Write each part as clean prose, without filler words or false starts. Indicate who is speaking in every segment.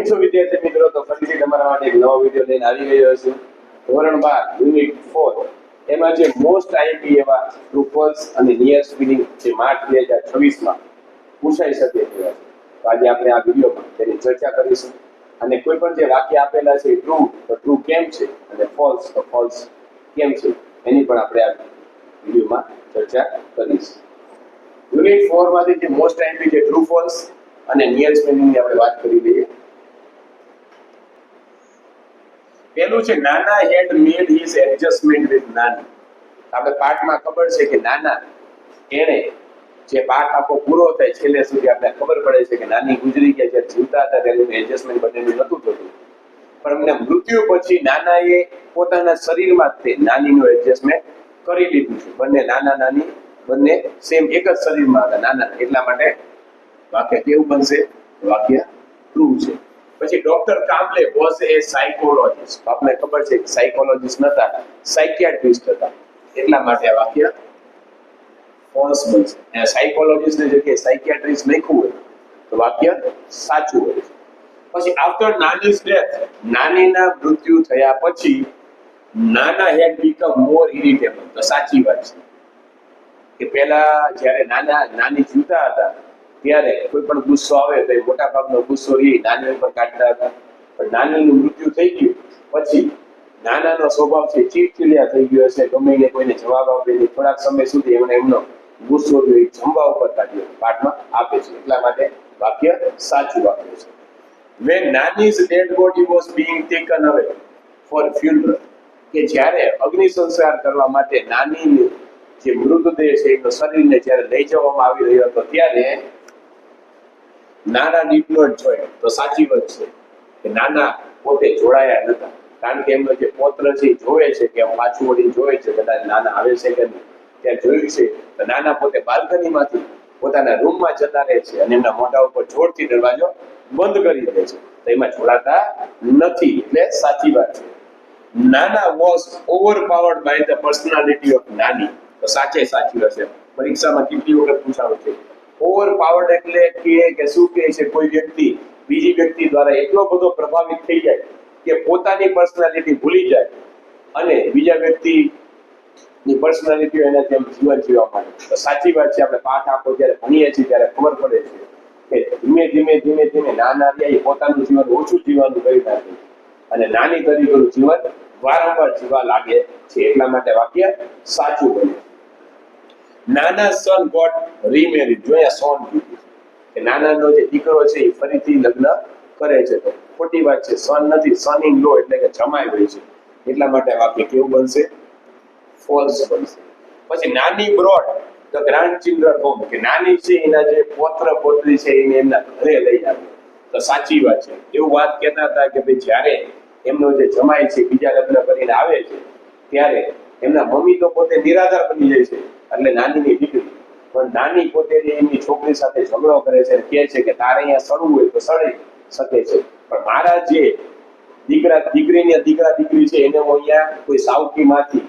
Speaker 1: કેમ છો વિદ્યાર્થી મિત્રો? તો ફરીથી તમારા માટે એક નવો વિડિયો લઈને આવી ગયો છું. ધોરણ 12 યુનિટ 4 એમાં જે મોસ્ટ આઈપી એવા ટ્રુ ફોલ્સ અને નિયર સ્પેલિંગ જે માર્ચ 2026 માં પૂછાઈ શકે તેવા છે. તો આજે આપણે આ વિડિયોમાં તેની ચર્ચા કરીશું અને કોઈ પણ જે વાક્ય આપેલા છે ટ્રુ તો ટ્રુ કેમ છે અને ફોલ્સ તો ફોલ્સ કેમ છે એની પણ આપણે આ વિડિયોમાં ચર્ચા કરીશું. યુનિટ 4 માંથી જે મોસ્ટ આઈપી જે ટ્રુ ફોલ્સ અને નિયર સ્પેલિંગ ની આપણે વાત કરી લઈએ. પેલું છે નાના હેડ મેડ હિઝ એડજસ્ટમેન્ટ વિથ નાની. આપણે પાઠમાં ખબર છે કે નાના એને જે પાઠ આખો પૂરો થાય છેલ્લે સુધી આપણે ખબર પડે છે કે નાની ગુજરી ગયા છે, જીવતા હતા તેનું એડજસ્ટમેન્ટ બંનેનું નહોતું થતું, પણ એમને મૃત્યુ પછી નાનાએ પોતાના શરીરમાં તે નાનીનું એડજસ્ટમેન્ટ કરી લીધું છે. બંને નાના નાની બંને સેમ એક જ શરીરમાં હતા નાના, એટલા માટે વાક્ય કેવું બનશે? વાક્ય ટ્રુ છે. પછી ડોક્ટર કામલે વોઝ એ સાયકોલોજિસ્ટ. આપને ખબર છે કે સાયકોલોજિસ્ટ નતા, સાયકિયાટ્રિસ્ટ હતા, એટલા માટે આ વાક્ય ફોલ્સ બનશે. અને સાયકોલોજિસ્ટ ની જગ્યાએ સાયકિયાટ્રિસ્ટ લખ્યું હોય તો વાક્ય સાચું હોય. પછી આફ્ટર નાનીઝ ડેથ, નાનીના મૃત્યુ થયા પછી નાના હેડ બીકમ મોર ઇરિટેબલ. તો સાચી વાત છે કે પહેલા જ્યારે નાની જીવતા હતા ત્યારે કોઈ પણ ગુસ્સો આવે તો એ મોટા ભાગનો ગુસ્સો નાની ઉપર કાઢતા હતા, પણ નાનીનું મૃત્યુ થઈ ગયું પછી નાનાનો સ્વભાવ છે ચીડચીડિયા થઈ ગયો છે, ગમે એને કોઈને જવાબ આપે નહીં. થોડાક સમય સુધી એમનો ગુસ્સો જમવા ઉપર કાઢ્યો પાઠમાં આપે છે, એટલા માટે વાક્ય સાચું વાક્ય છે. When Nani's dead body was being taken away for funeral, કે જ્યારે અગ્નિ સંસ્કાર કરવા માટે નાનીની જે મૃતદેહ છે એનું શરીરને જ્યારે લઈ જવામાં આવી રહ્યો હતો ત્યારે નાના ડીડ નોટ જોઈન. તો સાચી વાત છે કે નાના પોતે જોડાયા નતા, કારણ કે એમનો જે પૌત્ર છે જોવે છે કે પાછું વળી જોવે છે કદાચ નાના આવે છે કે નહીં. ત્યાં જોયું છે તો નાના પોતે બાલ્કનીમાંથી પોતાના રૂમમાં જતા રહે છે અને એમના મોઢા ઉપર જોરથી દરવાજો બંધ કરી દે છે, તો એમાં જોડાતા નથી, એટલે સાચી વાત છે. Nana was overpowered by the personality of Nani. તો સાચી વાત છે. પરીક્ષામાં કેટલી વખત પૂછાવે છે ઓવરપાવર્ડ એટલે કે શું કહે છે? કોઈ વ્યક્તિ બીજી વ્યક્તિ દ્વારા એટલો બધો પ્રભાવિત થઈ જાય કે પોતાની પર્સનાલિટી ભૂલી જાય અને બીજા વ્યક્તિની પર્સનાલિટી એને તેમ જીવન જીવવા માંડે. તો સાચી વાત છે. આપણે પાઠ આખો જ્યારે ભણીએ છીએ ત્યારે ખબર પડે છે કે ધીમે ધીમે નાના રહ્યા એ પોતાનું જીવન ઓછું જીવવાનું કરી નાખે અને નાની તરીકેનું જીવન વારંવાર જીવવા લાગે છે, એટલા માટે વાક્ય સાચું બને. નાના સન ગોટ રીમેરીડ. જો અહીંયા સોન કીધું કે નાનાનો જે દીકરો છે એ ફરીથી લગ્ન કરે છે, તો ખોટી વાત છે. સન નથી, સન ઇન લો એટલે કે જમાઈ હોય છે, એટલા માટે વાક્ય કેવું બનશે? ફોલ્સ બનશે. પછી નાની broad the grand children home, કે નાની છે એના જે પૌત્ર પૌત્રી છે એને એમના ઘરે લઈ આવે. તો સાચી વાત છે. એવું વાત કહેતા હતા કે ભાઈ જ્યારે એમનો જે જમાઈ છે બીજા લગ્ન કરીને આવે છે ત્યારે એમના મમ્મી તો પોતે નિરાધાર બની જાય છે, એટલે નાનીની દીકરી પણ નાની પોતે એમની છોકરી સાથે ઝઘડો કરે છે, કહે છે કે તારે અહીંયા સડવું હોય તો સડી શકે છે, પણ મારા જે દીકરી છે એને હું અહીંયા કોઈ સાવકીમાંથી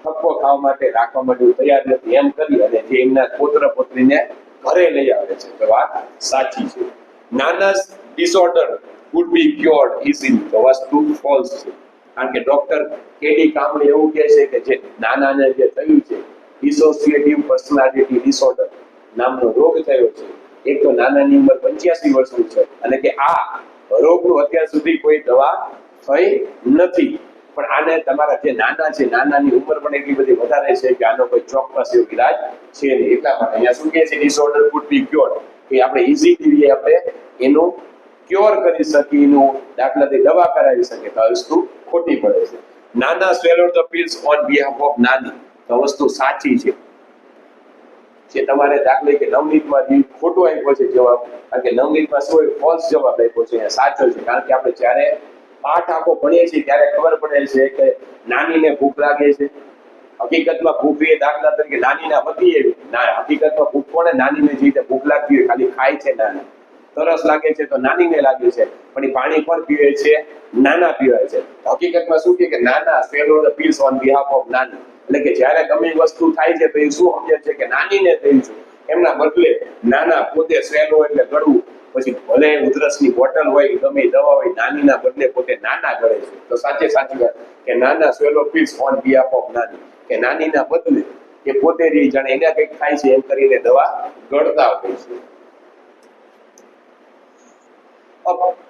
Speaker 1: ઠપકો ખાવા માટે રાખવા માટે તૈયાર નથી, એમ કરી અને જે એમના પુત્ર પુત્રીને ઘરે લઈ આવે છે. તો વાત સાચી છે. નાના disorder would be cured easily. તો વસ્તુ ફોલ્સ છે, કારણ કે ડોક્ટર કેડી કામલે એવું કહે છે કે જે નાનાને જે થયું છે ડિસોસિએટિવ પર્સનાલિટી ડિસઓર્ડર નામનો રોગ થયો છે. એક તો નાનાની ઉંમર 85 વર્ષની છે અને કે આ રોગનું અત્યાર સુધી કોઈ દવા થઈ નથી, પણ આને તમારા જે નાના છે નાનાની ઉંમર પણ એટલી બધી વધારે છે કે આનો કોઈ ચોક્કસ એવો ઇલાજ છે નહીં, એટલા માટે અહીંયા શું કહે છે? ડિસઓર્ડર would be cured, કે આપણે ઇઝીલી આપણે એનું ક્યોર કરી શકીએ, એનું દાખલાથી દવા કરાવી શકીએ. તો આ વસ્તુ ખોટી પડે છે. Nana swallowed the pills on behalf of Nani. તો વસ્તુ સાચી છે. જે તમારે દાખલે કે નવનીતમાં ખોટું આપ્યો છે જવાબ, કારણ કે નવનીતમાં શું ફોલ્સ જવાબ આપ્યો છે, સાચો છે. કારણ કે આપણે જ્યારે પાઠ આખો ભણીએ છીએ ત્યારે ખબર પડે છે કે નાનીને ભૂખ લાગે છે. હકીકતમાં ભૂખ એ દાખલા તરીકે નાનીના પતિ એવી હકીકતમાં ભૂખ કોને? નાનીને જે રીતે ભૂખ લાગતી હોય ખાલી ખાય છે નાની. તરસ લાગે છે તો નાનીને લાગે છે, પણ એ પાણી પણ પીવે છે, નાના પીવાય છે. હકીકતમાં શું કે Nana swallow the pills on behalf of Nani, એટલે કે જ્યારે ગમે વસ્તુ થાય છે તો એ શું સમજે છે કે નાનીને થયું છે, એમના બદલે નાના પોતે સ્વેલો એટલે ગળવું પછી ભલે ઉધરસની બોટલ હોય ગમે એ દવા હોય નાનીના બદલે પોતે નાના ગળે છે. તો સાચી વાત કે Nana સ્વેલો piece on behalf of નાની, કે નાનીના બદલે કે પોતે જાણે એને કંઈક થાય છે એમ કરીને દવા ગળતા હોય છે.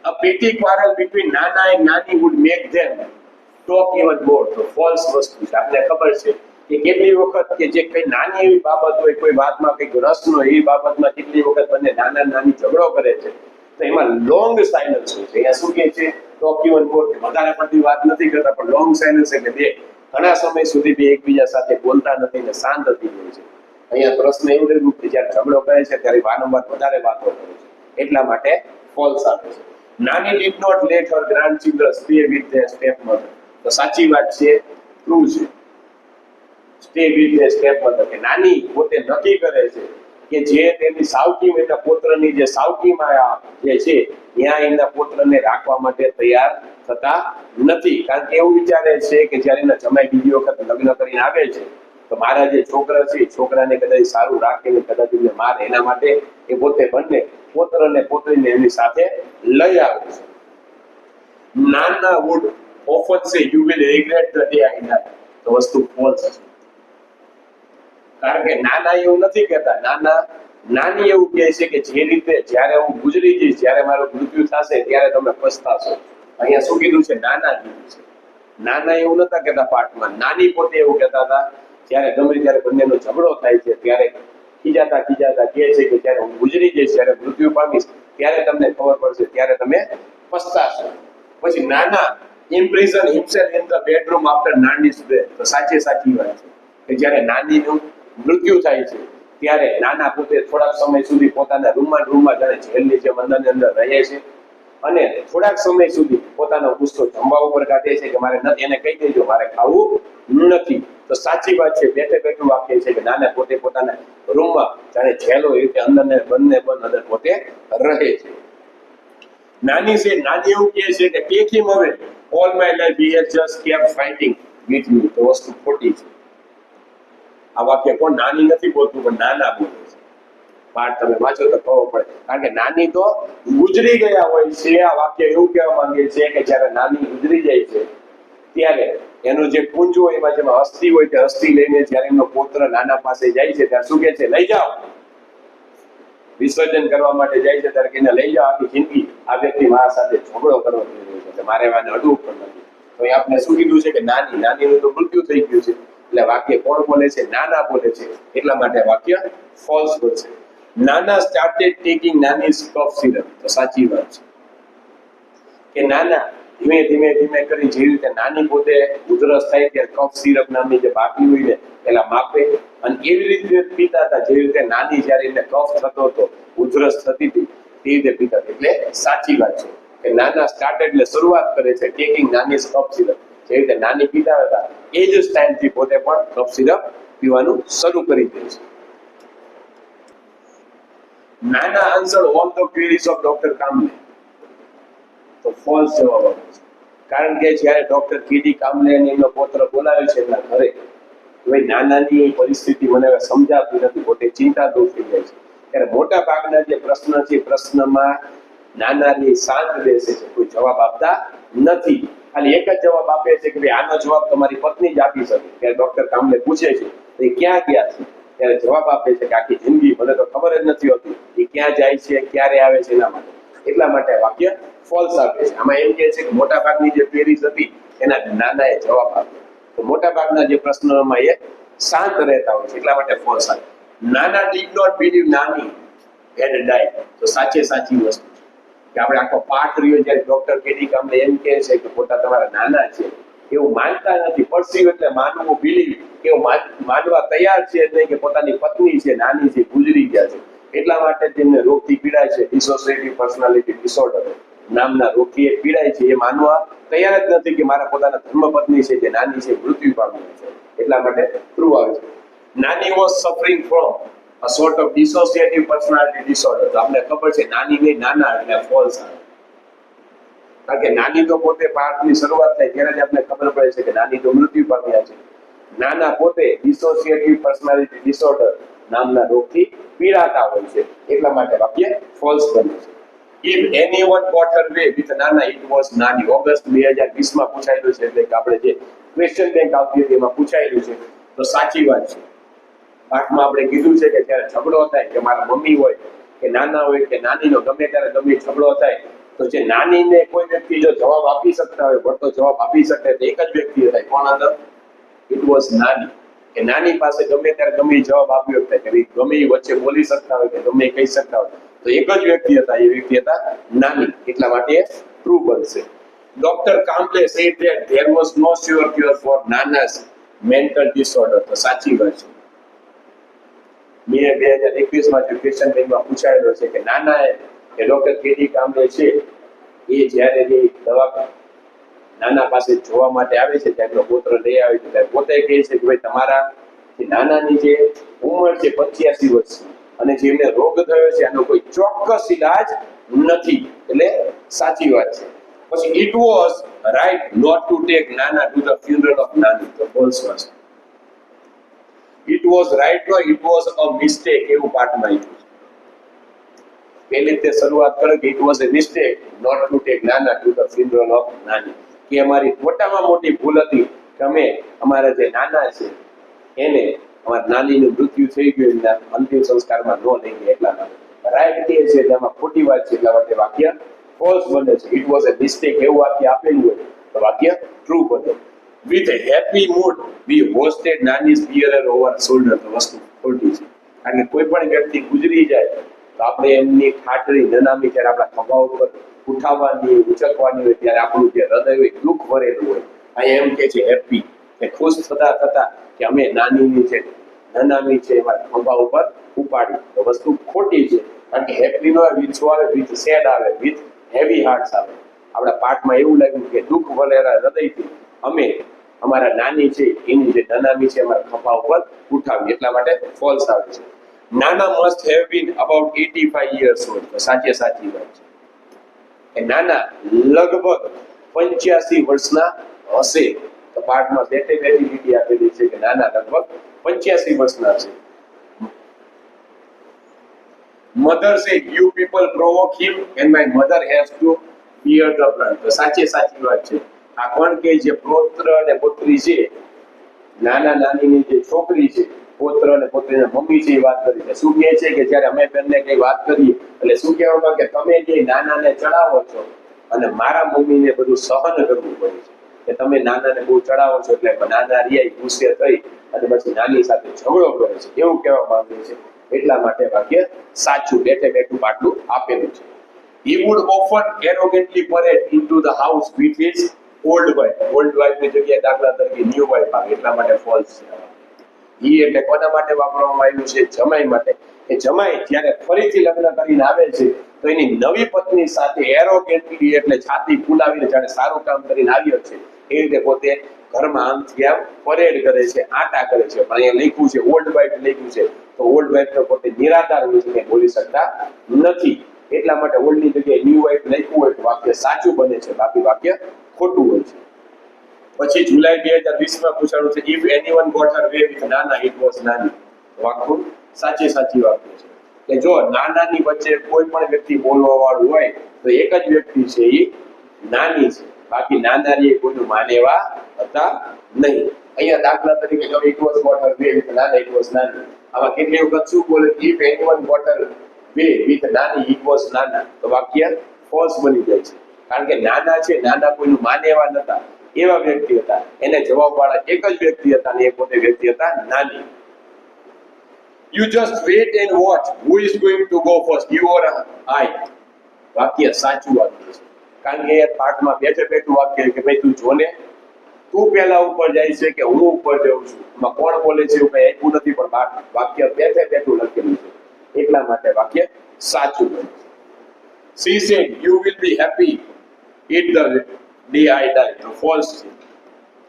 Speaker 1: A petty quarrel between Nana and Nani would make them talk even more. તો ફોલ્સ વસ્તુ છે. આપણે ખબર છે કે કેટલી વખત કે જે કઈ નાની એવી બાબત હોય, કોઈ વાતમાં કઈક રસ ન હોય, એ બાબતમાં કેટલી વખત બંને નાના નાની ઝઘડો કરે છે. તો એમાં લોંગ સાયલન્સ હોય છે. અહીંયા શું કહે છે? ટોક ઇવન મોર, વધારે પડતી વાત નથી કરતા, પણ લોંગ સાયલન્સ એટલે બે ઘણા સમય સુધી બે એકબીજા સાથે બોલતા નથી ને શાંત થઈ જાય છે. અહીંયા પ્રશ્ન એવું રહ્યું કે જ્યારે ઝઘડો કરે છે ત્યારે વારંવાર વધારે વાતો કરે છે, એટલા માટે ફોલ્સ આપે છે. નાની did not let her grandchildren stay with their stepmother. તો સાચી વાત છે, ટ્રુ છે. સ્ટે વિથ their stepmother, કે નાની પોતે નક્કી કરે છે કે જે તેની સાવકી એના પુત્રની જે સાવકીમાં જે છે ત્યાં એના પુત્રને રાખવા માટે તૈયાર થતા નથી. કારણ કે એવું વિચારે છે કે જ્યારે એના જમાઈ બીજી વખત લગ્ન કરીને આવે છે તો મારા જે છોકરા છે છોકરાને કદાચ સારું રાખે ને કદાચ એને મારે, એના માટે એ પોતે બંને પુત્ર અને પુત્રીને એની સાથે લઈ આવે છે. નાના would often say you will regret the day I die. તો વસ્તુ ફોલ્સ છે. કારણ કે નાના એવું નથી કહેતા, નાની એવું કહે છે કે જે રીતે જ્યારે હું ગુજરી જઈશ, જ્યારે મારું મૃત્યુ થશે ત્યારે તમે પછતાશો. અહીંયા શું કીધું છે? નાના કીધું છે. નાના એવું નતા કહેતા પાઠમાં, નાની પોતે એવું કહેતા હતા જ્યારે ગમે ત્યારે બંનેનો ઝઘડો થાય છે ત્યારે ખીજાતા કહે છે કે જ્યારે હું ગુજરી જઈશ, જ્યારે મૃત્યુ પામીશ ત્યારે તમને ખબર પડશે, ત્યારે તમે પછતાશો. પછી નાના imprisoned himself in the bedroom after Nani's death. તો સાચી વાત છે કે જ્યારે નાનીનું મૃત્યુ થાય છે ત્યારે નાના પોતે થોડાક સમય સુધી પોતાના રૂમમાં જાણે જેલની જેમ અંદર રહે છે અને થોડાક સમય સુધી પોતાનો ગુસ્સો જમવા ઉપર કાઢે છે કે મારે નથી, એને કહી દેજો મારે ખાવું નથી. તો સાચી વાત છે, બેઠું વાક્ય છે કે નાના પોતે પોતાના રૂમમાં જાણે જેલ હોય રીતે અંદર પોતે રહે છે. નાની એવું કહે છે કે ટેક હિમ અવે, all my life he has just kept fighting with you. તો વસ્તુ ખોટી છે. આ વાક્ય કોણ? નાની નથી બોલતું, પણ નાના બોલે છે. પાઠ તમે વાંચો તો ખબર પડે. કારણ કે નાની તો ગુજરી ગયા હોય છે. આ વાક્ય એવું કહેવા માંગે છે કે જ્યારે નાની ગુજરી જાય છે ત્યારે એનું જે કુંજ હોય એમાં જેમાં અસ્થિ હોય તે અસ્થિ લઈને જ્યારે એમનો પુત્ર નાના પાસે જાય છે ત્યારે શું કહે છે? લઈ જાઓ. વિસર્જન કરવા માટે જાય છે ત્યારે એને લઈ જાઓ. આખી જિંદગી આ વ્યક્તિ મારા સાથે ઝઘડો કરવો થઈ રહ્યો છે, મારે એને અડવું પણ નથી. તો એ આપણે શું કીધું છે કે નાનીનું તો મૃત્યુ થઈ ગયું છે, એટલે વાક્ય કોણ બોલે છે? નાના બોલે છે. એટલા માટે વાક્ય ફોલ્સ બોલશે. નાના સ્ટાર્ટેડ ટેકિંગ નાનીઝ કફ સિરપ. તો સાચી વાત છે કે નાના ધીમે કરી જે રીતે નાની પોતે ઉધરસ થાય ત્યારે કફ સિરપ નામની જે બાટલી હોય ને પેલા માપે અને એવી રીતે પીતા હતા, જે રીતે નાની જ્યારે એને કફ થતો હતો, ઉધરસ થતી હતી, તે રીતે પીતા. એટલે સાચી વાત છે કે નાના સ્ટાર્ટેડ એટલે શરૂઆત કરે છે ટેકિંગ નાનીઝ કફ સિરપ. જે રીતે નાની પીતા હતા એ જ સ્ટાઇલથી પોતે પણ કફ સિરપ પીવાનું શરૂ કરી દે છે. Nana answer all the queries of doctor Kamble. તો ફોલ્સ જવાબ આવે છે. કારણ કે જ્યારે ડોક્ટર કેડી કામલે એમનો પુત્ર બોલાવે છે એમના ઘરે, ભાઈ નાનાની પરિસ્થિતિ મને હવે સમજાતી નથી, પોતે ચિંતાતુર થઈ જાય છે, ત્યારે મોટા ભાગના જે પ્રશ્ન છે પ્રશ્નમાં નાનાની શાંત બેસે છે, કોઈ જવાબ આપતા નથી. ખાલી એક જ જવાબ આપે છે કે ભાઈ આનો જવાબ તમારી પત્ની જ આપી શકે. ત્યારે ડોક્ટર કામલે પૂછે છે એ ક્યાં ગયા છે, ત્યારે જવાબ આપે છે કે આખી જિંદગી મને તો ખબર જ નથી હોતી એ ક્યાં જાય છે, ક્યારે આવે છે, એના માટે. એટલા માટે વાક્ય ફોલ્સ આપે છે. આમાં એમ કહે છે કે મોટા ભાગની જે ક્વેરીઝ હતી એના નાનાએ જવાબ આપ્યો, તો મોટા ભાગના જે પ્રશ્નોમાં એ શાંત રહેતા હોય છે, એટલા માટે ફોલ્સ આપે. નાના ડીડ નોટ બિલીવ નાની હેડ ડાઈડ. તો સાચી વસ્તુ કે આપણે આખો પાઠ રહ્યો જ્યારે ડોક્ટર કેડી કામલે એમ કહે છે કે પોતા તમારા નાના છે એવું માનતા નથી. પરસીવ એટલે માનવું, બિલીવ એવું માનવા તૈયાર છે નહીં કે પોતાની પત્ની છે નાની છે ગુજરી ગયા છે, એટલા માટે તેમને રોગથી પીડાય છે. ડિસોસિએટિવ પર્સનાલિટી ડિસઓર્ડર નામના રોગથી એ પીડાય છે. એ માનવા તૈયાર જ નથી કે મારા પોતાના ધર્મપત્ની છે જે નાની છે મૃત્યુ પામી છે, એટલા માટે ટ્રુ આવે છે. નાની was suffering from a sort of dissociative personality disorder. તો આપણે ખબર છે નાની નહીં નાના એટલે ફોલ્સ આવે. કારણ કે નાની તો પોતે પાઠની શરૂઆત થાય ત્યારે જ આપણે ખબર પડે છે કે નાની તો મૃત્યુ પામ્યા છે. નાના પોતે ડિસોસિએટિવ પર્સનાલિટી ડિસઓર્ડર નામના રોગથી પીડાતા હોય છે, એટલા માટે વાક્ય ફોલ્સ બને છે. If anyone got her way with નાના it was નાની. ઓગસ્ટ 2020 માં પૂછાયેલું છે, એટલે કે આપણે જે ક્વેશ્ચન બેંક આવતી હતી એમાં પૂછાયેલું છે, તો સાચી વાત છે. પાઠમાં આપણે કીધું છે કે જ્યારે ઝઘડો થાય, કે મારા મમ્મી હોય કે નાના હોય કે નાનીનો ગમે ત્યારે ગમે ઝઘડો થાય, તો જે નાનીને કોઈ વ્યક્તિ જો જવાબ આપી શકતા હોય, વળતો જવાબ આપી શકે, તો એક જ વ્યક્તિ હતા. કોણ હતા? ઇટ વોઝ નાની. કે નાની પાસે ગમે ત્યારે ગમે જવાબ આપ્યો થાય, કે ગમે વચ્ચે બોલી શકતા હોય કે ગમે કહી શકતા હોય, તો એક જ વ્યક્તિ હતા, એ વ્યક્તિ હતા નાની. એટલા માટે ટ્રુ બનશે. Doctor Kamble said that there was no sure cure for Nana's mental disorder. તો સાચી વાત છે. 2021 માં જે ક્વેશ્ચન બેંકમાં પૂછાયેલો છે કે નાના કે ડોક્ટર કેડી કામ્બલે છે, એ જ્યારે એ દવા નાના પાસે જોવા માટે આવે છે, ત્યારે પુત્ર લઈ આવે છે, ત્યારે પોતે કહે છે કે ભાઈ તમારા નાનાની જે ઉંમર છે 85 વર્ષની, અને જે એમને રોગ થયો છે આનો કોઈ ચોક્કસ ઈલાજ નથી. એટલે સાચી વાત છે. પછી it was right not to take Nana to the funeral of Nani. તો false was. It was right or it was a mistake, એવું પાઠમાં આવ્યું છે. પહેલી તે શરૂઆત કરે કે it was a mistake not to take Nana to the funeral of Nani. કે અમારી મોટામાં મોટી ભૂલ હતી કે અમે અમારા જે નાના છે એને અમારા નાનીનું મૃત્યુ થઈ ગયું, એના અંતિમ સંસ્કારમાં ન લઈ ગયા. એટલા માટે રાઈટ કે છે તેમાં ખોટી વાત છે, એટલા માટે વાક્ય ફોલ્સ બને છે. ઇટ વોઝ અ મિસ્ટેક એવું વાક્ય આપેલું હોય તો વાક્ય ટ્રુ બને. With a happy mood we hosted Nani's burial over shoulder. તો વસ્તુ ખોટી છે. કારણ કે કોઈ પણ વ્યક્તિ ગુજરી જાય તો આપણે એમની ખાટરી નનામી જ્યારે આપણા ખભા ઉપર ઉઠાવવાની ઉચકવાની હોય, ત્યારે આપણું જે હૃદય હોય દુઃખ ભરેલું હોય. અહીંયા એમ કે છે હેપી, કે ખુશ થતા થતા કે અમે નાનીની છે નનામી છે એમાં ખભા ઉપર ઉપાડી. તો વસ્તુ ખોટી છે. કારણ કે હેપી નો વિથ શું આવે? વિથ સેડ આવે, વિથ હેવી હાર્ટ્સ આવે. આપણા પાઠમાં એવું લાગ્યું કે દુઃખ ભરેલા હૃદયથી અમે અમારા નાની છે એની જે નનામી છે અમારા ખભા ઉપર ઉઠાવી. એટલા માટે ફોલ્સ આવે છે. નાના must have been about 85 years old. તો સાચી વાત છે કે નાના લગભગ 85 વર્ષના હશે. તો પાઠમાં બેઠી લીટી આપેલી છે કે નાના લગભગ 85 વર્ષના હશે. Mother said you people provoke him and my mother has to bear the brunt. તો સાચી વાત છે. આ કોણ કે જે પુત્ર અને પુત્રી છે, નાના નાનીની જે છોકરી છે, પુત્ર અને પુત્રીના મમ્મી છે, એ વાત કરી છે. શું કહે છે કે જ્યારે અમે બંને કઈ વાત કરીએ એટલે શું કહેવામાં કે તમે જે નાનાને ચડાવો છો અને મારા મમ્મીને બધું સહન કરવું પડે છે, કે તમે નાનાને બહુ ચડાવો છો, એટલે નાના રિયાઈ ગુસ્સે થઈ અને પછી નાની સાથે ઝઘડો કરે છે, એવું કહેવામાં આવે છે. એટલા માટે વાક્ય સાચું બેઠું પાટલું આપેલું છે. He would often arrogantly parade into the house with his old wife. Old wife ની જગ્યાએ દાખલા તરીકે ન્યુ વાઇફ આવે. એટલા માટે ફોલ્સ છે. ઈ એટલે કોના માટે વાપરવામાં આવ્યું છે? જમાઈ માટે. એ જમાઈ જ્યારે ફરીથી લગ્ન કરીને આવે છે તો એની નવી પત્ની સાથે એરોગેન્ટલી એટલે છાતી ફૂલાવીને જાણે સારું કામ કરીને આવ્યો છે એ રીતે પોતે ઘરમાં આમથી આમ પરેડ કરે છે, આટા કરે છે. પણ અહીંયા લખ્યું છે ઓલ્ડ વાઇફ લખ્યું છે, તો ઓલ્ડ વાઇફ તો પોતે નિરાધાર હોય છે, બોલી શકતા નથી. એટલા માટે ઓલ્ડ ની જગ્યાએ ન્યુ વાઇફ લખ્યું હોય તો વાક્ય સાચું બને છે, બાકી વાક્ય ખોટું હોય છે. પછી જુલાઈ 2020 માં પૂછાયું છે if anyone got her way with Nana it was Nani. વાક્ય સાચી વાક્ય છે કે જો નાનાની વચ્ચે કોઈ પણ વ્યક્તિ બોલવા વાળું હોય તો એક જ વ્યક્તિ છે, એ નાની છે. બાકી નાના રે કોઈનું માનેવા હતા નહીં. અહીંયા દાખલા તરીકે જો it was got her way with Nana it was Nani. આમાં કેટલી વખત શું બોલે? if anyone got her way with Nani it was Nana. તો વાક્ય ફોલ્સ બની જાય છે. કારણ કે નાના છે, નાના કોઈનું માનેવા નતા, એવા વ્યક્તિ હતા. એને જવાબ વાળા એક જ વ્યક્તિ હતા અને એ પોતે વ્યક્તિ હતા નાની. You just wait and watch who is going to go first, you or I. વાક્ય સાચું વાક્ય છે. કારણ કે પાઠમાં બેઠું વાક્ય કે ભાઈ તું જોને, તું પહેલા ઉપર જાય છે કે હું ઉપર જાઉં છું. એમાં કોણ બોલે છે એવું કઈ આપ્યું નથી, પણ વાક્ય બેઠું લખેલું છે. એટલા માટે વાક્ય સાચું બને છે. She said you will be happy it the day I die. તો ફોલ્સ છે.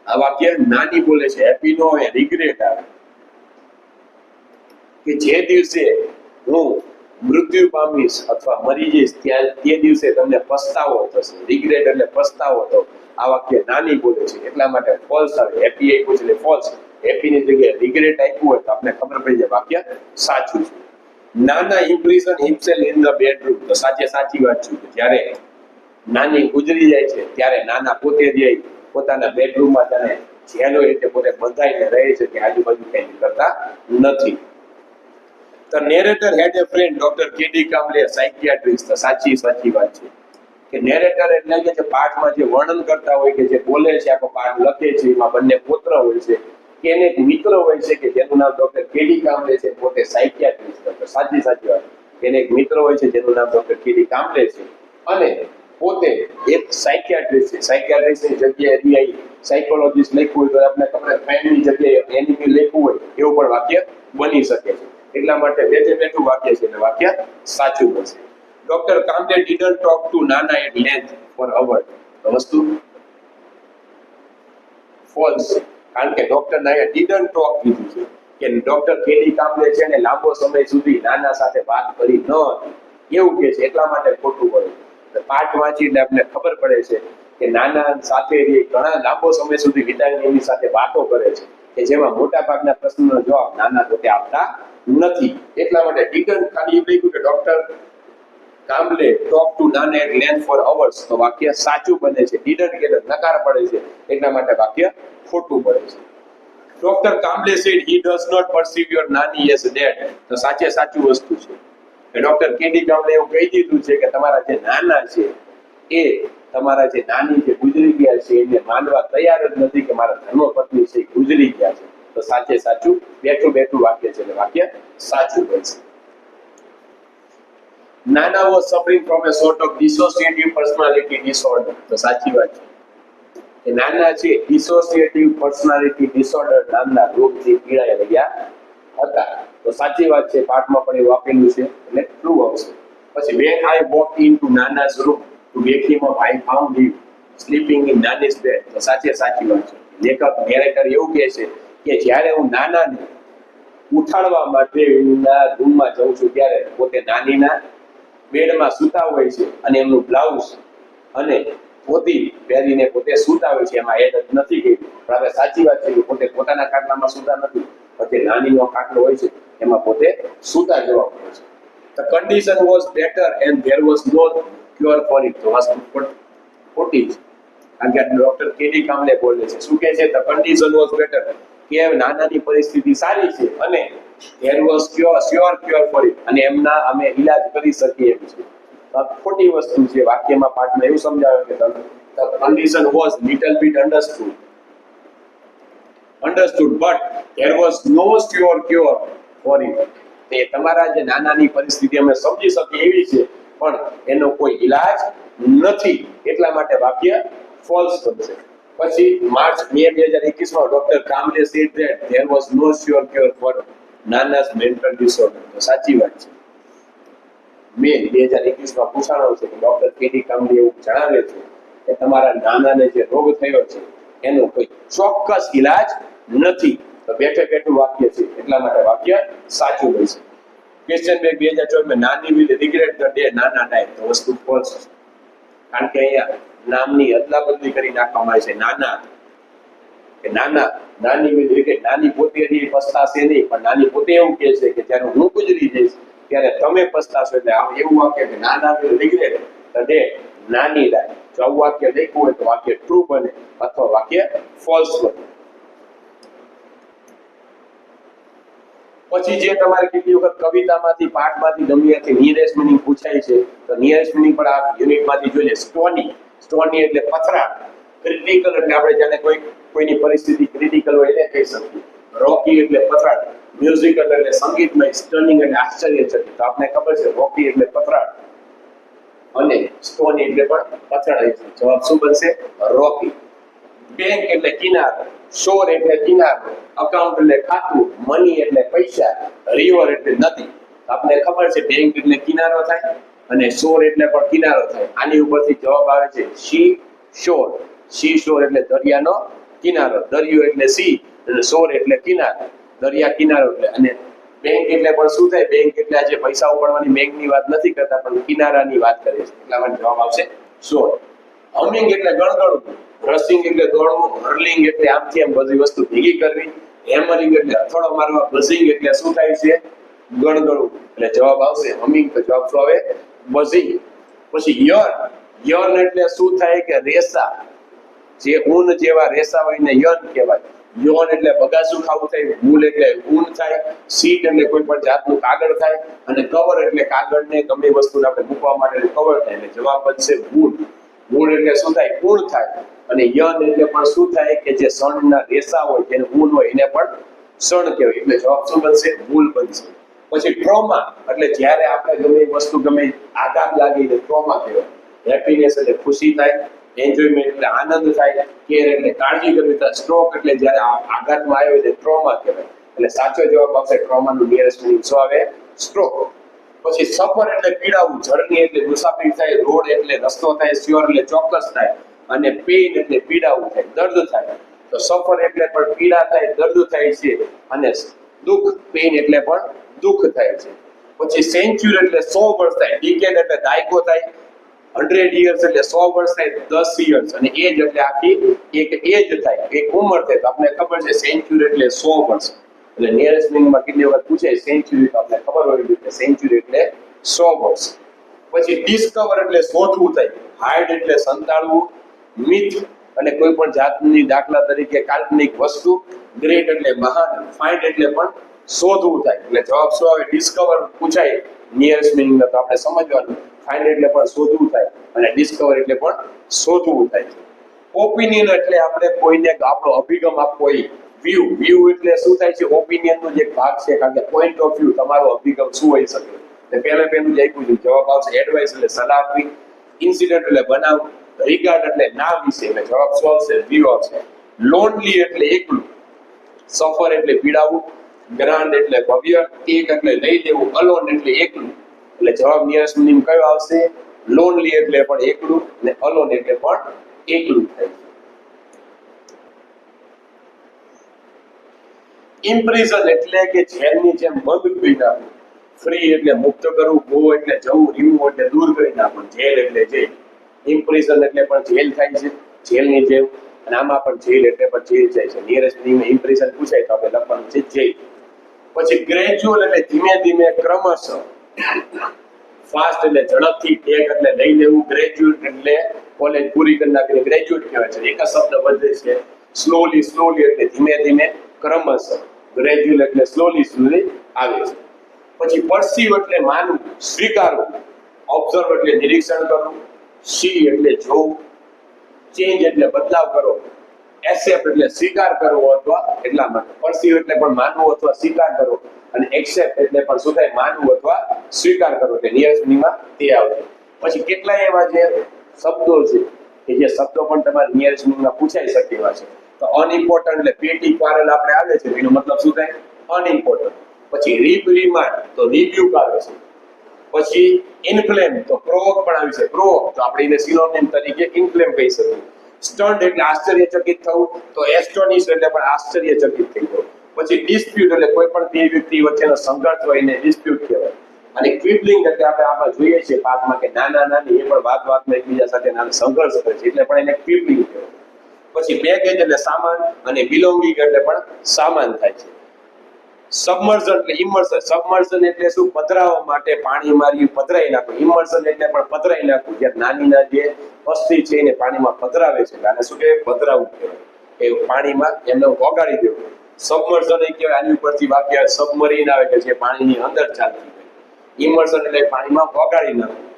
Speaker 1: આ વાક્ય નાની બોલે છે, હેપી નો હોય, રિગ્રેટ આવે કે જે દિવસે હું મૃત્યુ પામીશ અથવા મરી જઈશ ત્યાં તે દિવસે તમને પસ્તાવો થશે. રિગ્રેટ એટલે પસ્તાવો. તો આ વાક્ય નાની બોલે છે, એટલા માટે ફોલ્સ આવે. હેપી આપ્યું છે એટલે ફોલ્સ. હેપી ની જગ્યાએ રિગ્રેટ આપ્યું હોય તો આપણે ખબર પડી જાય વાક્ય સાચું છે. નાના imprison himself in the bedroom. તો સાચી વાત છે કે જ્યારે નાની ગુજરી જાય છે ત્યારે નાના પોતે જે પોતાના બેડરૂમમાં તેને જેલો રીતે પોતે બંધાઈને રહે છે કે આજુબાજુ કંઈ કરતા નથી. The narrator had a friend, Dr. K.D. Kamble, a psychiatrist. તો સાચી વાત છે કે નેરેટર એટલે કે જે પાઠમાં જે વર્ણન કરતા હોય કે જે બોલે છે આખો પાઠ લખે છે એમાં બંને પુત્ર હોય છે કે એને એક મિત્ર હોય છે કે જેનું નામ ડોક્ટર કેડી કામલે છે, પોતે સાયકિયાટ્રિસ્ટ. તો સાચી વાત, એને એક મિત્ર હોય છે જેનું નામ ડોક્ટર કેડી કામલે છે અને પોતે એક સાયકિયાટ્રિસ્ટ છે. સાયકિયાટ્રિસ્ટની જગ્યાએ રિયાઈ સાયકોલોજીસ્ટ લખ્યું હોય તો આપણે ખબર ફ્રેન્ડની જગ્યાએ એનિમી લખ્યું હોય એવું પણ વાક્ય બની શકે છે. એટલા માટે બેઠું વાક્ય છે એટલે વાક્ય સાચું બનશે. Doctor કામલે didn't talk to Nana at length for hours. તો વસ્તુ ફોલ્સ, કારણ કે ડોક્ટર નાએ didn't talk કીધું છે કે ડોક્ટર કેડી કામલે છે ને લાંબો સમય સુધી નાના સાથે વાત કરી ન હતી એવું કે છે, એટલા માટે ખોટું પડે. પાઠ વાંચીને આપણે ખબર પડે છે કે નાના સાથે ઘણા લાંબો સમય સુધી વિતાવીને એની સાથે વાતો કરે છે કે જેમાં મોટા ભાગના પ્રશ્નોનો જવાબ નાના પોતે આપતા નથી. એટલા માટે didn't ખાલી એવું લખ્યું કે ડોક્ટર કામલે ટોક ટુ નાના એટ લેન્થ ફોર અવર્સ. તો વાક્ય સાચું બને છે. ડીડન્ટ કે નકાર પડે છે એટલા માટે વાક્ય ખોટું પડે છે. Doctor Kamble said he does not perceive your Nani as dead. તો સાચું વસ્તુ છે કે ડોક્ટર કેડી કામલે એવું કહી દીધું છે કે તમારા જે નાના છે એ તમારા જે નાની જે ગુજરી ગયા છે એને માનવા તૈયાર જ નથી કે મારા ધર્મપત્ની છે ગુજરી ગયા છે. તો સાચું બેઠું વાક્ય છે એટલે વાક્ય સાચું બનશે. Nana was suffering from a sort of dissociative personality disorder. તો સાચી વાત છે કે નાના છે dissociative personality disorder નામના રોગથી પીડાઈ રહ્યા હતા. તો સાચી વાત છે, પાઠમાં પણ એવું આપેલું છે એટલે ટ્રુ આવશે. પછી when I walked into Nana's room to wake him up, I found him sleeping in Nana's bed. તો સાચી વાત છે. લેખક નેરેટર એવું કહે છે કે જ્યારે હું નાનાને ઉઠાડવા માટે એના રૂમમાં જઉં છું ત્યારે પોતે નાનીના બેડમાં સૂતા હોય છે અને એમનું બ્લાઉઝ અને પોતી પહેરીને પોતે સૂતા હોય છે. એમાં એડ નથી કર્યું, પણ હવે સાચી વાત છે કે પોતે પોતાના ખાટલામાં સૂતા નથી, પણ નાનીનો ખાટલો હોય છે એમાં પોતે સૂતા જવા પડે છે. The condition was better and there was no cure for it. તો વસ્તુ ખોટી છે, કારણ કે ડોક્ટર કેડી કામલે બોલે છે શું કહે છે? The condition was better, કે નાનાની પરિસ્થિતિ સારી છે અને there was sure cure for it, અને એમના અમે ઈલાજ કરી શકીએ એમ છે. ખોટી વસ્તુ છે. વાક્યમાં પાઠમાં એવું સમજાવે કે the condition was little bit understood but there was no sure cure for it. તે તમારા જે નાનાની પરિસ્થિતિ અમે સમજી શકીએ એવી છે પણ એનો કોઈ ઈલાજ નથી, એટલા માટે વાક્ય ફોલ્સ બનશે. પછી March 2021 doctor કામલે said that there was no sure cure for Nana's mental disorder. તો સાચી વાત છે. મે 2021 પૂછાણો છે કે ડોક્ટર કેડી કામલે એવું જણાવે છે કે તમારા નાનાને જે રોગ થયો છે એનો કોઈ ચોક્કસ ઈલાજ નથી. તો બેઠું વાક્ય છે એટલા માટે વાક્ય સાચું બનશે. ક્વેશ્ચન બેક 2024 નાની વિલ રિગ્રેટ ધ ડે નાના ડાય. તો વસ્તુ ફોલ્સ છે, કારણ કે અહીંયા નામની અદલા બદલી કરી નાખવામાં આવે છે. નાની વિલ રિગ્રેટ, નાની પોતે એની પસ્તાશે નહીં, પણ નાની પોતે એવું કહે છે કે જ્યારે હું ગુજરી જઈશ ત્યારે તમે પસ્તાશો. એટલે આમ એવું વાક્ય કે નાના વિલ રિગ્રેટ ધ ડે નાની ડાય. જો આવું વાક્ય લખ્યું હોય તો વાક્ય ટ્રુ બને અથવા વાક્ય ફોલ્સ બને. પછી જે તમારે કેટલી વખત કવિતામાંથી પાઠમાંથી ગમે ત્યાંથી નિયરેસ્ટ મિનિંગ પૂછાય છે તો નિયરેસ્ટ મિનિંગ પણ આ યુનિટમાંથી જોઈએ. સ્ટોની એટલે પથરાટ. ક્રિટિકલ એટલે આપણે જાણે કોઈની પરિસ્થિતિ ક્રિટિકલ હોય એટલે કહી શકીએ. રોકી એટલે પથરાટ. મ્યુઝિકલ એટલે સંગીતમય. સ્ટનિંગ એટલે આશ્ચર્યચકિત. તો આપણે ખબર છે રોકી એટલે પથરાટ અને સ્ટોની એટલે પણ પથરાટ. જવાબ શું બનશે? રોકી. બેંક એટલે કિનારો. શોર એટલે કિનારો. અકાઉન્ટ એટલે ખાતું. મની એટલે પૈસા. રિવર એટલે નદી. આપણે ખબર છે બેંક એટલે કિનારો થાય અને શોર એટલે પણ કિનારો થાય. આની ઉપરથી જવાબ આવે છે સી શોર. સી શોર એટલે દરિયાનો કિનારો. દરિયો એટલે સી અને શોર એટલે કિનારો. દરિયા કિનારો એટલે. અને બેંક એટલે પણ શું થાય? બેંક એટલે આજે પૈસા ઉપાડવાની બેંકની વાત નથી કરતા પણ કિનારાની વાત કરે છે. એટલા માટે જવાબ આવશે શોર. હમિંગ એટલે ગણગણવું. રસિંગ એટલે દોડવું. હર્લિંગ એટલે આમથી આમ બધી વસ્તુ ભેગી કરવી. હેમરિંગ એટલે હથોડો મારવા. બઝિંગ એટલે શું થાય છે? ગણગણું, એટલે જવાબ આવશે હમિંગ. તો જવાબ શું આવે? બઝિંગ. પછી યર્ન એટલે શું થાય કે રેસા, જે ઊન જેવા રેસા હોય ને યર્ન કહેવાય. યોન એટલે બગાસું ખાવું થાય, વૂલ એટલે ઊન થાય, સીટ એટલે કોઈ પણ જાતનું કાગળ થાય, અને કવર એટલે કાગળને ગમે વસ્તુને આપણે મૂકવા માટે કવર થાય. એટલે જવાબ બનશે વૂલ. વૂલ એટલે શું થાય? ઊન થાય. અને યન એટલે પણ શું થાય કે જે સણના રેસા હોય, જેને ઊન હોય એને પણ સણ કહેવાય. એટલે જવાબ શું બનશે? વૂલ બનશે. પછી ટ્રોમા એટલે જ્યારે આપણે ગમે વસ્તુ ગમે આઘાત લાગી એટલે ટ્રોમા કહેવાય. હેપીનેસ એટલે ખુશી થાય, એન્જોયમેન્ટ એટલે આનંદ થાય, કેર એટલે કાળજી કરવી થાય, સ્ટ્રોક એટલે જ્યારે આઘાતમાં આવ્યો એટલે ટ્રોમા કહેવાય. એટલે સાચો જવાબ આવશે ટ્રોમાનું નિયરેસ્ટ મીનિંગ શું આવે? સ્ટ્રોક. પછી સફર એટલે પીડાવું, જર્ની એટલે મુસાફરી થાય, રોડ એટલે રસ્તો થાય, શ્યોર એટલે ચોક્કસ થાય, અને પેઇન એટલે પીડાવું થાય, દર્દ થાય. તો સફર એટલે પણ પીડા થાય, દર્દ થાય છે, અને દુઃખ પેઇન એટલે પણ દુઃખ થાય છે. પછી સેન્ચ્યુરી એટલે 100 વર્ષ થાય, ડિકેડ એટલે દાયકો થાય, 100 years એટલે 100 વર્ષ થાય, 10 years, અને એજ એટલે આખી એક એજ થાય, એક ઉંમર થાય. તો આપણે ખબર છે સેન્ચ્યુરી એટલે 100 વર્ષ. એટલે નિયરેસ્ટ મીનિંગમાં કેટલી વખત પૂછાય સેન્ચ્યુરી, તો આપણે ખબર હોવી જોઈએ કે સેન્ચ્યુરી એટલે 100 વર્ષ. પછી ડિસ્કવર એટલે શોધવું થાય, હાઇડ એટલે સંતાડવું, મિથ અને કોઈ પણ જાતની દાખલા તરીકે કાલ્પનિક વસ્તુ, ગ્રેટ એટલે મહાન, ફાઇન્ડ એટલે પણ શોધવું થાય. એટલે જવાબ શું આવે? ડિસ્કવર પૂછાય નિયરેસ્ટ મીનિંગ, તો આપણે સમજવાનું ફાઇન્ડ એટલે પણ શોધવું થાય, અને ડિસ્કવર એટલે પણ શોધવું થાય. ઓપિનિયન એટલે આપણે કોઈને આપણો અભિગમ આપવો હોય. વ્યૂ એટલે શું થાય છે? ઓપિનિયનનો જ એક ભાગ છે, કારણ કે પોઈન્ટ ઓફ વ્યૂ, તમારો અભિગમ શું હોઈ શકે. એટલે પહેલું જ આપ્યું છે, જવાબ આવશે એડવાઇસ એટલે સલાહ આપવી, ઇન્સિડન્ટ એટલે બનાવ, રિગાર્ડ એટલે ના વિશે, એટલે જવાબ શું આવશે? વ્યૂ આવશે. લોનલી એટલે એકલું, સફર એટલે પીડાવું, ગ્રાન્ડ એટલે ભવ્ય, ટેક એટલે લઈ લેવું, અલોન એટલે એકલું. એટલે જવાબ નિયરેસ્ટ મીનિંગ કયો આવશે? લોનલી એટલે પણ એકલું, અને અલોન એટલે પણ એકલું થાય. ઇમ્પ્રિઝન એટલે કે જેલની જેમ બંધ કરી નાખવું, ફ્રી એટલે મુક્ત કરવું, ગો એટલે જવું, રિમૂવ એટલે દૂર કરી નાખવું, જેલ એટલે જેલ. ઇમ્પ્રિઝન એટલે પણ જેલ થાય છે, જેલની જેમ, અને આમાં પણ જેલ એટલે પણ જેલ જાય છે. નિયરેસ્ટ મીનિંગ ઇમ્પ્રિઝન પૂછાય તો આપણે લખવાનું છે જેલ. પછી ગ્રેજ્યુઅલ એટલે ધીમે ધીમે, ક્રમશઃ, ફાસ્ટ એટલે ઝડપથી, ટેક એટલે લઈ લેવું, ગ્રેજ્યુએટ એટલે કોલેજ પૂરી કરી નાખીને ગ્રેજ્યુએટ કહેવાય છે. એક જ શબ્દ વધે છે. સ્લોલી એટલે ધીમે ધીમે, ક્રમશઃ, ગ્રેજ્યુઅલ એટલે સ્લોલી આવે છે. પછી પરસીવ એટલે માનવું, સ્વીકારવું, ઓબ્ઝર્વ એટલે નિરીક્ષણ કરવું, સી એટલે જોવું, ચેન્જ એટલે બદલાવ કરો, એક્સેપ્ટ એટલે સ્વીકાર કરવો અથવા એટલા માટે. પરસીવ એટલે પણ માનવું અથવા સ્વીકાર કરવો, અને એક્સેપ્ટ એટલે પણ શું થાય? માનવું અથવા સ્વીકાર કરવો. એટલે નિયરેસ્ટ મીનિંગમાં તે આવશે. પછી કેટલાય એવા જે શબ્દો છે કે જે શબ્દો પણ તમારે નિયરેસ્ટ મીનિંગમાં પૂછાઈ શકે એવા છે. તો અનઇમ્પોર્ટન્ટ એટલે પેટી ક્વારલ આપણે આવે છે, એનો મતલબ શું થાય? અનઇમ્પોર્ટન્ટ. પછી રિમાન્ડ તો રિબ્યુક આવે છે. પછી ઇન્ફ્લેમ તો પ્રોવોક પણ આવી છે. પ્રોવોક તો આપણે એને સિનોનિમ તરીકે ઇન્ફ્લેમ કહી શકીએ. સ્ટન્ડ એટલે આશ્ચર્યચકિત થવું, તો એસ્ટોનિશ એટલે પણ આશ્ચર્યચકિત થઈ જવું. પછી ડિસ્પ્યુટ એટલે કોઈ પણ બે વ્યક્તિ વચ્ચેનો સંઘર્ષ હોય એને ડિસ્પ્યુટ કહેવાય. અને ક્વિબલિંગ એટલે આપણે આમાં જોઈએ છીએ પાઠમાં કે નાની એ પણ વાતમાં એકબીજા સાથે નાનો સંઘર્ષ કરે છે, એટલે પણ એને ક્વિબલિંગ કહેવાય. પછી બેગેજ એટલે સામાન, અને બિલોંગિંગ એટલે પણ સામાન થાય છે. સબમર્ઝન એટલે ઇમર્સન. સબમર્ઝન એટલે શું? પધરાવવા માટે પાણી મારી પધરાઈ નાખવું. ઇમર્સન એટલે પણ પધરાઈ નાખવું, જે નાનીના જે અસ્થિ છે એને પાણીમાં પધરાવે છે, આને શું કહેવાય? પધરાવવું કહેવાય. એ પાણીમાં એમને ઓગાળી દેવું. સબમર્ઝન એ કહેવાય, આની ઉપરથી વાક્ય સબમરીન આવે કે જે પાણીની અંદર ચાલતી હોય. ઇમર્સન એટલે પાણીમાં ઓગાળી નાખવું.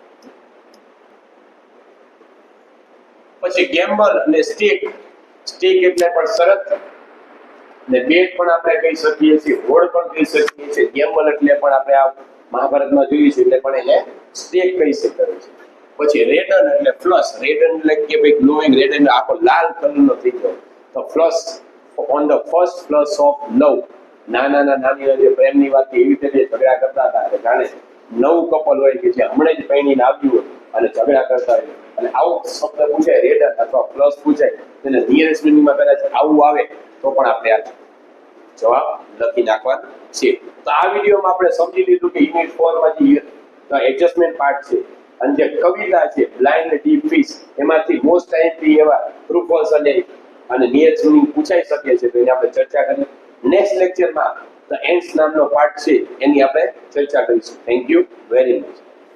Speaker 1: પછી ગેમ્બલ અને સ્ટેક. સ્ટેક એટલે પણ શરત, ને બેટ પણ આપણે કહી શકીએ છીએ, હોડ પણ કહી શકીએ છીએ. ગેમ્બલ એટલે પણ આપણે આ મહાભારતમાં જોઈએ છે, એટલે પણ એને સ્ટેક કહી શકાય છે. પછી રેડન એટલે ફ્લશ. રેડન એટલે કે ભાઈ ગ્લોઈંગ, રેડ એટલે આખો લાલ કલરનો થઈ ગયો. તો flush on the first flush of લવ. નાની જે પ્રેમની વાત એવી રીતે ઝઘડા કરતા હતા, જાણે નવું કપલ હોય કે જે હમણાં જ પરણીને આવ્યું હોય અને ઝઘડા કરતા હોય, અને આવો શબ્દ પૂછાય રેડન અથવા ફ્લશ પૂછાય, તેને નિયરેસ્ટ મીનિંગમાં કદાચ આવું આવે તો પણ આપણે આ જવાબ લખી નાખવાનો છે. તો આ વિડીયોમાં આપણે સમજી લીધું કે યુનિટ 4 માંથી એડજસ્ટમેન્ટ પાર્ટ છે, અને જે કવિતા છે બ્લાઇન્ડ ડીપ ફિશ, એમાંથી મોસ્ટ ટાઈમથી એવા ટ્રુ ફોલ્સ અને નિયરેસ્ટ મીનિંગ પૂછાઈ શકે છે, તો એની આપણે ચર્ચા કરીએ. નેક્સ્ટ લેક્ચરમાં ધ એન્ડ્સ નામનો પાર્ટ છે એની આપણે ચર્ચા કરીશું. Thank you very much.